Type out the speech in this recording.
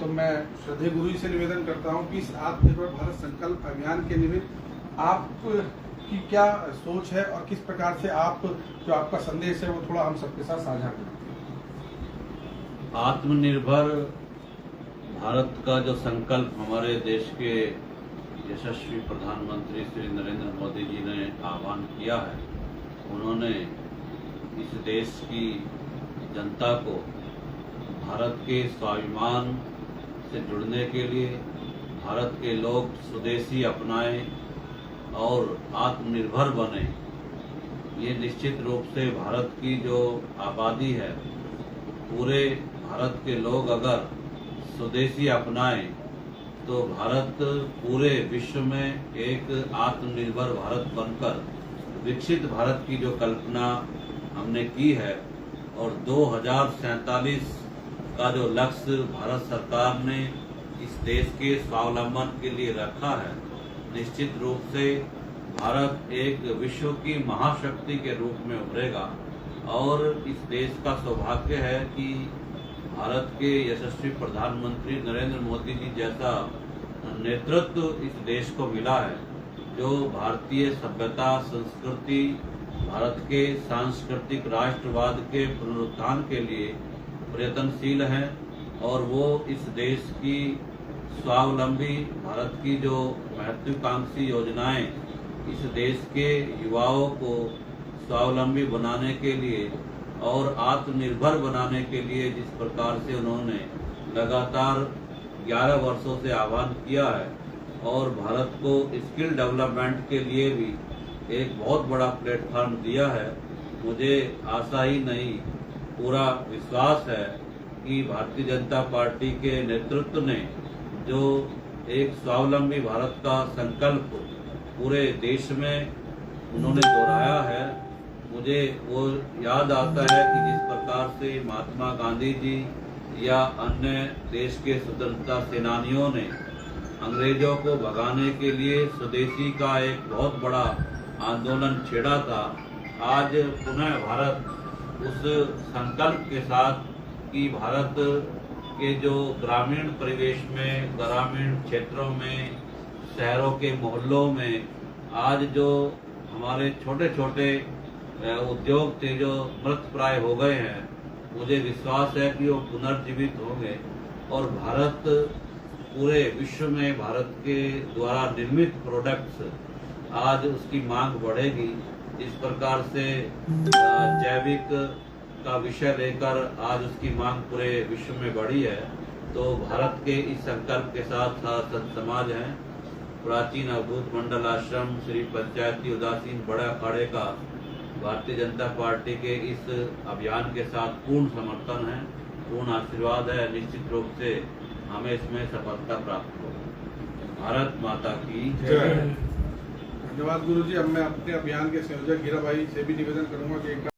तो मैं श्रद्धेय गुरु जी से निवेदन करता हूं कि इस आत्मनिर्भर भारत संकल्प अभियान के निमित्त आप की क्या सोच है और किस प्रकार से आप जो आपका संदेश है वो थोड़ा हम सबके साथ साझा करें। आत्मनिर्भर भारत का जो संकल्प हमारे देश के यशस्वी प्रधानमंत्री श्री नरेंद्र मोदी जी ने आह्वान किया है, उन्होंने इस देश की जनता को भारत के स्वाभिमान से जुड़ने के लिए, भारत के लोग स्वदेशी अपनाएं और आत्मनिर्भर बने। ये निश्चित रूप से भारत की जो आबादी है, पूरे भारत के लोग अगर स्वदेशी अपनाएं तो भारत पूरे विश्व में एक आत्मनिर्भर भारत बनकर विकसित भारत की जो कल्पना हमने की है और 2047 का जो लक्ष्य भारत सरकार ने इस देश के स्वावलंबन के लिए रखा है, निश्चित रूप से भारत एक विश्व की महाशक्ति के रूप में उभरेगा। और इस देश का सौभाग्य है कि भारत के यशस्वी प्रधानमंत्री नरेंद्र मोदी जी जैसा नेतृत्व इस देश को मिला है, जो भारतीय सभ्यता संस्कृति, भारत के सांस्कृतिक राष्ट्रवाद के पुनरुत्थान के लिए प्रयत्नशील है और वो इस देश की स्वावलंबी भारत की जो महत्वाकांक्षी योजनाएं इस देश के युवाओं को स्वावलंबी बनाने के लिए और आत्मनिर्भर बनाने के लिए जिस प्रकार से उन्होंने लगातार 11 वर्षों से आह्वान किया है और भारत को स्किल डेवलपमेंट के लिए भी एक बहुत बड़ा प्लेटफॉर्म दिया है, मुझे आशा ही नहीं पूरा विश्वास है कि भारतीय जनता पार्टी के नेतृत्व ने जो एक स्वावलंबी भारत का संकल्प पूरे देश में उन्होंने दोहराया है, मुझे वो याद आता है कि जिस प्रकार से महात्मा गांधी जी या अन्य देश के स्वतंत्रता सेनानियों ने अंग्रेजों को भगाने के लिए स्वदेशी का एक बहुत बड़ा आंदोलन छेड़ा था। आज पुनः भारत उस संकल्प के साथ कि भारत के जो ग्रामीण परिवेश में, ग्रामीण क्षेत्रों में, शहरों के मोहल्लों में आज जो हमारे छोटे छोटे उद्योग थे जो मृतप्राय हो गए हैं, मुझे विश्वास है कि वो पुनर्जीवित होंगे और भारत पूरे विश्व में भारत के द्वारा निर्मित प्रोडक्ट्स आज उसकी मांग बढ़ेगी। इस प्रकार से जैविक का विषय लेकर आज उसकी मांग पूरे विश्व में बढ़ी है। तो भारत के इस संकल्प के साथ संत समाज है, प्राचीन अवधूत मंडल आश्रम, श्री पंचायती उदासीन बड़े अखाड़े का भारतीय जनता पार्टी के इस अभियान के साथ पूर्ण समर्थन है, पूर्ण आशीर्वाद है। निश्चित रूप से हमें इसमें सफलता प्राप्त होगी। भारत माता की जय। धन्यवाद गुरु जी। अब मैं अपने अभियान के संयोजक हीरा भाई से भी निवेदन करूंगा कि